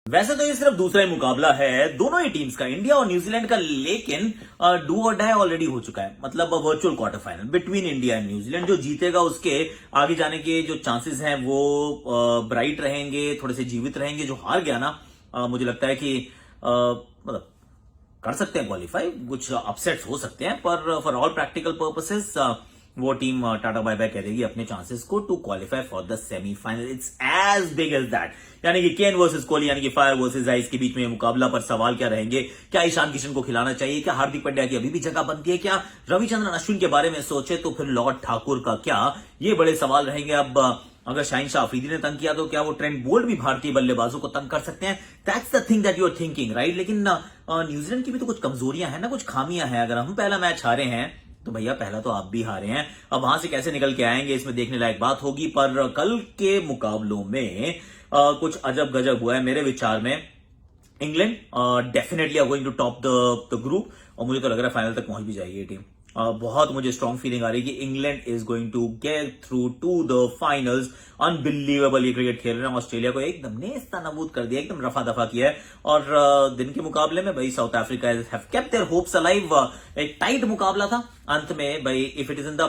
वैसे तो ये सिर्फ दूसरा ही मुकाबला है दोनों ही टीम्स का, इंडिया और न्यूजीलैंड का, लेकिन डू और डाई ऑलरेडी हो चुका है। मतलब virtual quarter final between India and New Zealand. जो जीतेगा उसके आगे जाने के जो चांसेस हैं वो ब्राइट रहेंगे, थोड़े से जीवित रहेंगे। जो हार गया ना, मुझे लगता है कि मतलब कर सकते हैं क्वालिफाई, कुछ अपसेट्स हो सकते हैं, पर फॉर ऑल प्रैक्टिकल पर्पसेस वो टीम टाटा बाय बाय करेगी अपने चांसेस को to qualify for the semifinal. It's as big as that. यानी कि केन वर्सेस कोहली, यानी कि फायर वर्सेस आइस के बीच में मुकाबला। पर सवाल क्या रहेंगे? क्या ईशान किशन को खिलाना चाहिए? क्या हार्दिक पांड्या की अभी भी जगह बनती है? क्या रविचंद्रन अश्विन के बारे में सोचे तो फिर लॉर्ड ठाकुर का क्या? ये बड़े सवाल रहेंगे। अब अगर शाहिन शाह अफरीदी ने तंग किया तो क्या वो ट्रेंट बोल्ट भी भारतीय बल्लेबाजों को तंग कर सकते हैं? That's the thing that you are thinking, right? लेकिन न्यूजीलैंड की भी तो कुछ कमजोरियां हैं ना, कुछ खामियां हैं। अगर हम पहला मैच हारे हैं तो भैया पहला तो आप भी हारे हैं। अब वहां से कैसे निकल के आएंगे, इसमें देखने लायक बात होगी। पर कल के मुकाबलों में कुछ अजब गजब हुआ है मेरे विचार में। England definitely are going to top the group, और मुझे तो लग रहा है फाइनल तक पहुंच भी जाएगी ये टीम। बहुत मुझे स्ट्रॉन्ग फीलिंग आ रही है कि England is going to get through to the finals. Unbelievable ये क्रिकेट खेल रहे हैं। ऑस्ट्रेलिया को एकदम नेस्ता नबूद कर दिया, एकदम रफा दफा किया है। और दिन के मुकाबले में भाई South Africa have kept their hopes alive. एक टाइट मुकाबला था। अंत में भाई if it is in the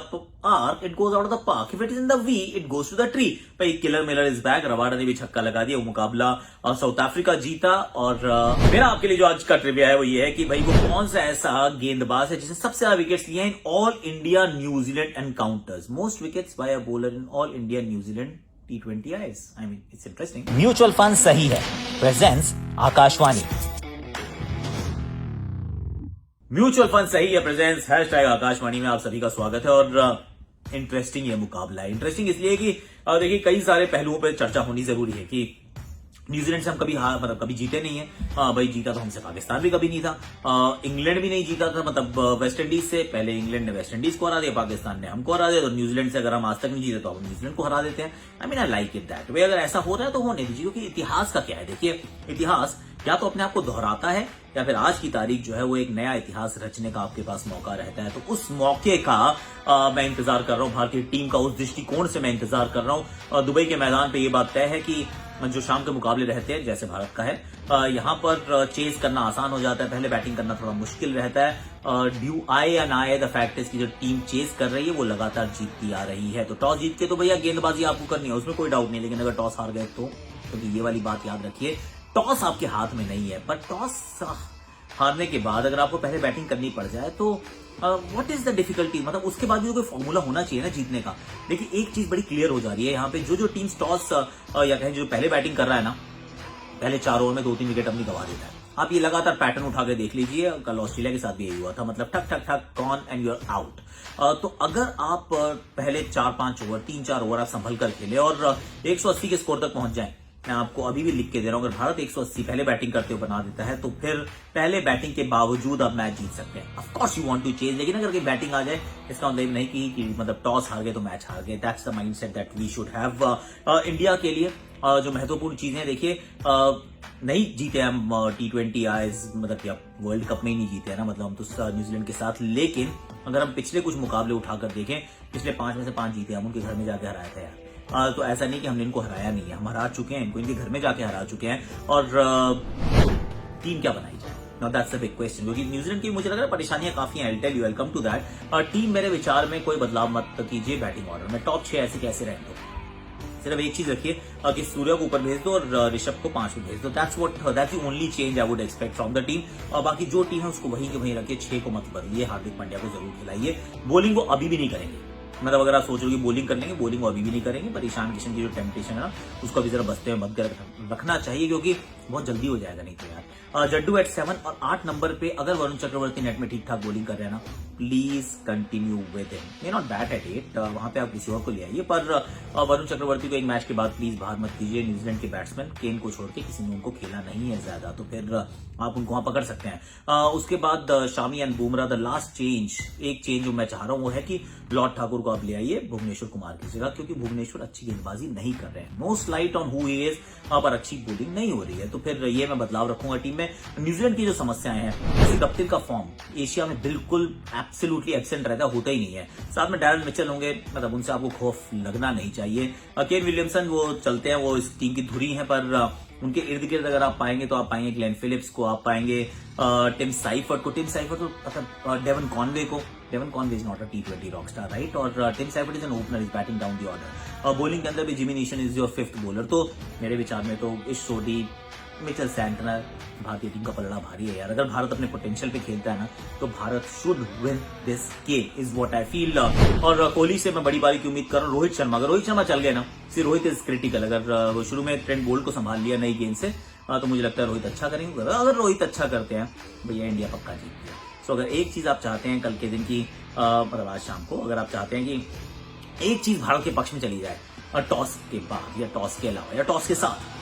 arc it goes out of the park, if it is in the V it goes to the tree. भाई killer Miller is back. Rabada ने भी छक्का लगा दिया। वो मुकाबला साउथ अफ्रीका जीता। और मेरा आपके लिए जो आज का ट्रिविया है वो ये है कि भाई वो कौन सा ऐसा गेंदबाज है जिसने सबसे ज्यादा विकेट्स लिए हैं in all India New Zealand encounters? Most wickets by a bowler in all India New Zealand T20 eyes. I mean, it's interesting. Mutual fund सही है प्रेजेंस आकाशवाणी। म्यूचुअल फंड सही है प्रेजेंस हैशटैग आकाशवाणी में आप सभी का स्वागत है। और इंटरेस्टिंग ये मुकाबला है। इंटरेस्टिंग इसलिए कि देखिए कई सारे पहलुओं पर चर्चा होनी जरूरी है कि न्यूजीलैंड से हम कभी मतलब कभी जीते नहीं है। भाई जीता तो हमसे पाकिस्तान भी कभी नहीं था। इंग्लैंड भी नहीं जीता था, मतलब वेस्ट इंडीज से। पहले इंग्लैंड ने वेस्ट इंडीज को हरा दिया, पाकिस्तान ने हमको हरा दिया। तो न्यूजीलैंड से अगर हम आज तक नहीं जीते तो हम न्यूजीलैंड को हरा देते हैं। I mean I like it that way. अगर ऐसा हो रहा है तो होने दीजिए, क्योंकि इतिहास का क्या है? देखिए इतिहास या तो अपने आप को दोहराता है या फिर आज की तारीख जो है वो एक नया इतिहास रचने का आपके पास मौका रहता है। तो उस मौके का मैं इंतजार कर रहा हूं। भारतीय टीम का उस दृष्टिकोण से मैं इंतजार कर रहा हूं। दुबई के मैदान पे ये बात तय है कि जो शाम के मुकाबले रहते हैं जैसे भारत का है, यहां पर चेस करना आसान हो जाता है। पहले बैटिंग करना थोड़ा मुश्किल रहता है। ड्यू आए या ना आए, द फैक्ट इज कि जो टीम चेस कर रही है वो लगातार जीतती आ रही है। तो टॉस जीत के तो भैया गेंदबाजी आपको करनी है, उसमें कोई डाउट नहीं। लेकिन अगर टॉस हार गए तो क्योंकि ये वाली बात याद रखिए, टॉस आपके हाथ में नहीं है। पर टॉस हारने के बाद अगर आपको पहले बैटिंग करनी पड़ जाए तो व्हाट इज द डिफिकल्टी? मतलब उसके बाद भी कोई फॉर्मूला होना चाहिए ना जीतने का। देखिए एक चीज बड़ी क्लियर हो जा रही है यहाँ पे, जो टीम टॉस या कहें जो पहले बैटिंग कर रहा है ना, पहले 4 ओवर में 2-3 विकेट अपनी गवा देता है। आप ये लगातार पैटर्न उठा के देख लीजिए। कल ऑस्ट्रेलिया के साथ भी यही हुआ था। मतलब ठक ठक ठक gone and you are out. तो अगर आप पहले 4-5 ओवर 3-4 ओवर आप संभल कर खेले और 180 के स्कोर तक पहुंच जाए, मैं आपको अभी भी लिख के दे रहा हूं, अगर भारत 180 पहले बैटिंग करते हुए बना देता है तो फिर पहले बैटिंग के बावजूद आप मैच जीत सकते हैं। Of course you want to change, लेकिन अगर कोई बैटिंग आ जाए इसका मतलब नहीं कि मतलब टॉस हार गए तो मैच हार गए। That's the mindset that we should have. India के लिए जो महत्वपूर्ण चीजें देखिए, नहीं जीते हम T20 आइज, मतलब कि आप वर्ल्ड कप में ही नहीं जीते हैं ना, मतलब हम तो न्यूजीलैंड के साथ। लेकिन अगर हम पिछले कुछ मुकाबले उठाकर देखें, पिछले 5 में से 5 जीते हम उनके घर में जाके हराए थे यार। तो ऐसा नहीं कि हमने इनको हराया नहीं है, हम हरा चुके हैं इनको, इनके घर में जाके हरा चुके हैं। और टीम क्या बनाई जाए? Now that's a big question, क्योंकि न्यूजीलैंड की मुझे लग रहा है परेशानियां काफी हैं। I will tell you, welcome to that. Team मेरे विचार में कोई बदलाव मत कीजिए बैटिंग ऑर्डर में। टॉप 6 ऐसे कैसे रहने दो। सिर्फ एक चीज रखिए कि सूर्य को ऊपर भेज दो और ऋषभ को 5 में भेज दो। That's the only change I would expect from the team. और बाकी जो टीम है उसको वहीं के वहीं रखिए, 6 को मत बदलिए। हार्दिक पांड्या को जरूर खिलाइए। बॉलिंग वो अभी भी नहीं करेंगे, मतलब अगर आप सोच रहे हो कि बॉलिंग कर लेंगे, बॉलिंग वो अभी भी नहीं करेंगे। पर ईशान किशन की जो टेम्पटेशन है ना, उसको अभी जरा बस्ते में बंद कर रखना चाहिए, क्योंकि बहुत जल्दी हो जाएगा नहीं तो यार। जड्डू एट 7 और 8 नंबर पे अगर वरुण चक्रवर्ती नेट में ठीक ठाक बॉलिंग कर रहे हैं ना, please continue with him. May not bat at 8, वहां पे आप किसी और को ले आइए, पर वरुण चक्रवर्ती को एक मैच के बाद प्लीज बाहर मत कीजिए। न्यूजीलैंड के बैट्समैन केन को छोड़ के किसी ने उनको खेला नहीं है ज्यादा, तो फिर आप उनको वहां पकड़ सकते हैं। उसके बाद Shami and Bumrah, the last change, एक चेंज जो मैं चाह रहा हूं वो है कि लॉर्ड ठाकुर को आप ले आइए भुवनेश्वर कुमार की जगह, क्योंकि भुवनेश्वर अच्छी गेंदबाजी नहीं कर रहे हैं। No slight on who he is, पर अच्छी बॉलिंग नहीं हो रही है। तो फिर ये मैं बदलाव रखूंगा टीम में। न्यूजीलैंड की जो समस्याएं हैं, जैसे कप्तान का फॉर्म एशिया में बिल्कुल एब्सोल्युटली एब्सेंट रहता होता ही नहीं है। साथ में डैरन मिचेल होंगे, मतलब उनसे आपको खौफ लगना नहीं चाहिए। केन विलियमसन वो चलते हैं, वो इस टीम की धुरी हैं, पर उनके इर्द गिर्द अगर आप पाएंगे तो आप पाएंगे ग्लेन फिलिप्स को, आप पाएंगे टिम साइफर्ट को, मतलब Devon Conway is not a T20 rockstar, right, और Tim Seifert is an opener, is batting down the order. Bowling के अंदर भी Jimmy Neesham is your 5th bowler. तो मेरे विचार में तो इस सोडी, मिचेल सैंटनर, भारतीय टीम का पलड़ा भारी है यार। अगर भारत अपने पोटेंशियल पे खेलता है ना तो Bharat should win this game, is what I feel. और कोहली से मैं बड़ी बारी की उम्मीद कर रहा हूँ। रोहित शर्मा, अगर रोहित शर्मा चल गए ना, सिर्फ रोहित इज क्रिटिकल। अगर वो शुरू में ट्रेंट बोल्ट को संभाल लिया नई गेंद से तो मुझे लगता है रोहित अच्छा करेंगे। अगर रोहित अच्छा करते हैं भैया इंडिया पक्का जीतती है। सो अगर एक चीज आप चाहते हैं कल के दिन की, मतलब आज शाम को, अगर आप चाहते हैं कि एक चीज भारत के पक्ष में चली जाए टॉस के बाद या टॉस के अलावा या टॉस के साथ,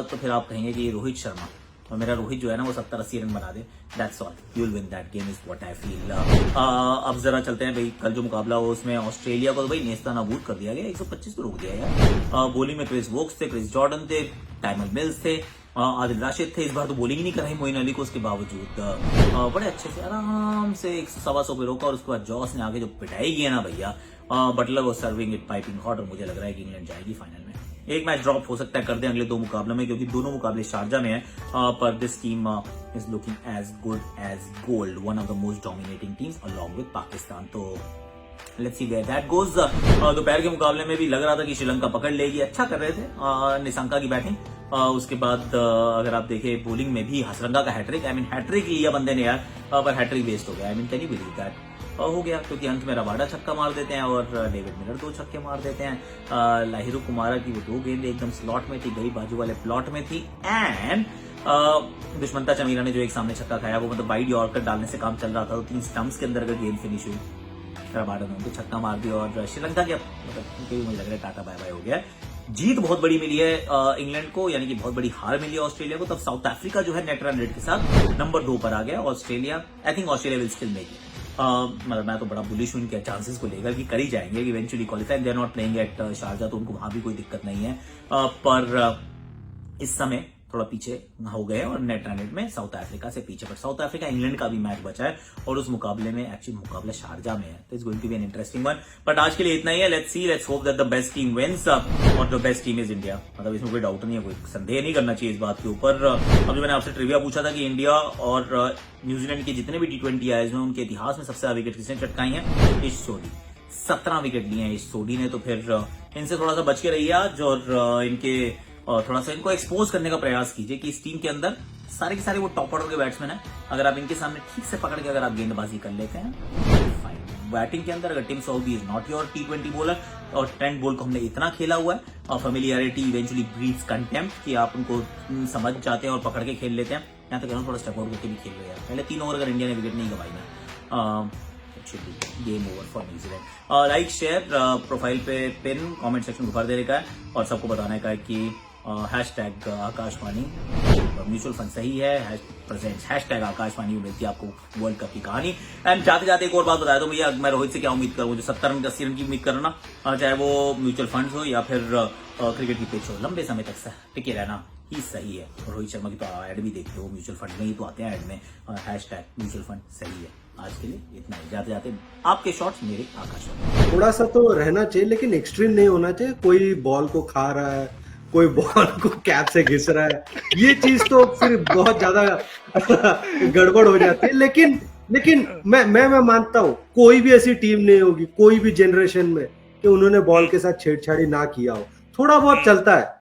तो फिर आप कहेंगे कि रोहित शर्मा, और मेरा रोहित जो है ना वो 70-80 रन बना दे, that's all, you will win that game, is what I feel. अब जरा चलते हैं भाई, कल जो मुकाबला हो उसमें ऑस्ट्रेलिया को तो भाई नेस्ता नाबूद कर दिया गया, 125 पे रोक दिया यार। बॉलिंग में क्रिस वोक्स थे, क्रिस जॉर्डन थे, टाइमर मिल्स थे, आदिल राशिद थे। इस बार तो बॉलिंग ही नहीं कर रही मोइन अली को, उसके बावजूद बड़े अच्छे से आराम से 100-125 पे रोका, और उसके बाद जॉस ने आगे जो पिटाई की है ना भैया, बटलर वो सर्विंग इट पाइपिंग हॉट, और मुझे लग रहा है कि इंग्लैंड जाएगी फाइनल में। एक मैच ड्रॉप हो सकता है कर दें अगले 2 मुकाबलों में, क्योंकि दोनों मुकाबले शारजा में है, पर this team is looking as good as gold, one of the most dominating teams along with Pakistan. तो let's see where that goes. दोपहर के मुकाबले में भी लग रहा था कि श्रीलंका पकड़ लेगी, अच्छा कर रहे थे निशंका की बैटिंग। उसके बाद अगर आप देखें बॉलिंग में भी हसरंगा का हैट्रिक, आई मीन हैट्रिक लिया बंदे ने यार, पर हैट्रिक वेस्ट हो गया। I mean can you believe that, हो गया, क्योंकि अंत में रबाडा छक्का मार देते हैं और डेविड मिलर 2 छक्के मार देते हैं। लाहिरू कुमारा की वो 2 गेंद एकदम स्लॉट में थी, गई बाजू वाले प्लॉट में थी, एंड दुष्मंता चमीरा ने जो एक सामने छक्का खाया वो मतलब वाइड यॉर्कर डालने से काम चल रहा था, तो 3 स्टंप्स के अंदर अगर गेंद फिनिश हुई, रबाडा ने उनको छक्का मार दिया, और श्रीलंका के मतलब मुझे लग रहा है टाटा बाय बाय हो गया। जीत बहुत बड़ी मिली है इंग्लैंड को, यानी कि बहुत बड़ी हार मिली है ऑस्ट्रेलिया को। तब साउथ अफ्रीका जो है नेट रन रेट के साथ नंबर 2 पर आ गया। Australia, I think Australia will still make it. मतलब मैं तो बड़ा बुलिश हूं इनके चांसेस को लेकर कि कर ही जाएंगे कि eventually qualify. They are not playing at Sharjah, तो उनको वहां भी कोई दिक्कत नहीं है, पर इस समय थोड़ा पीछे हो गए और नेट रन रेट में साउथ अफ्रीका से पीछे। पर साउथ अफ्रीका इंग्लैंड का भी मैच बचा है और उस मुकाबले में एक्चुअली मुकाबला शारजा में है, तो it's going to be an interesting one. But आज के लिए इतना ही है। Let's hope that the best team wins, और the best team is India. मतलब इसमें कोई डाउट नहीं है, कोई संदेह नहीं करना चाहिए इस बात के ऊपर। अब जो मैंने आपसे ट्रिविया पूछा था कि इंडिया और न्यूजीलैंड के जितने भी T20 आए हैं उनके इतिहास में सबसे ज्यादा विकेट किसने चटकाई है, इस सोडी, 17 विकेट लिए हैं इस सोडी ने। तो फिर इनसे थोड़ा सा बच के रहिए आज, और इनके थोड़ा सा इनको एक्सपोज करने का प्रयास कीजिए कि इस टीम के अंदर सारे के सारे वो टॉप ऑर्डर के बैट्समैन हैं। अगर आप इनके सामने ठीक से पकड़ के अगर आप गेंदबाजी कर लेते हैं, फाइन। बैटिंग के अंदर अगर Tim Southee is not your T20 bowler, और ट्रेंट बोल्ट को हमने इतना खेला हुआ है, और फेमिलियरिटी इवेंचुअली ब्रीड्स कंटेम्प्ट, कि आप उनको समझ जाते हैं और पकड़ के खेल लेते हैं। यहाँ तक थोड़ा स्टेप आउट करके भी खेल रहे हैं। पहले 3 ओवर अगर इंडिया ने विकेट नहीं गवाई ना, game over for New Zealand. Like share, profile पे पिन, कमेंट सेक्शन को भर देने का है, और सबको बताने का है कि हैशटैग आकाशवाणी म्यूचुअल फंड सही है, प्रेजेंट्स हैशटैग आकाशवाणी में मिलती है आपको वर्ल्ड कप की कहानी। एंड जाते जाते एक और बात बताया, तो भैया मैं रोहित से क्या उम्मीद करूँ, जो 70 रन 80 रन की उम्मीद करना, चाहे वो म्यूचुअल फंड हो या फिर क्रिकेट की पिच हो, लंबे समय तक टिके रहना ही सही है। और रोहित शर्मा की तो ऐड भी देख लो, म्यूचुअल फंड में ही तो आते हैं ऐड में, हैशटैग म्यूचुअल फंड सही है। आज के लिए इतना ही, जाते जाते आपके शॉट्स मेरे आकाशवाणी। थोड़ा सा तो रहना चाहिए, लेकिन एक्सट्रीम नहीं होना चाहिए। कोई बॉल को खा रहा है, कोई बॉल को कैप से घिस रहा है, ये चीज तो फिर बहुत ज्यादा गड़बड़ हो जाती है। लेकिन मैं मानता हूँ कोई भी ऐसी टीम नहीं होगी कोई भी जनरेशन में कि उन्होंने बॉल के साथ छेड़छाड़ी ना किया हो। थोड़ा बहुत चलता है,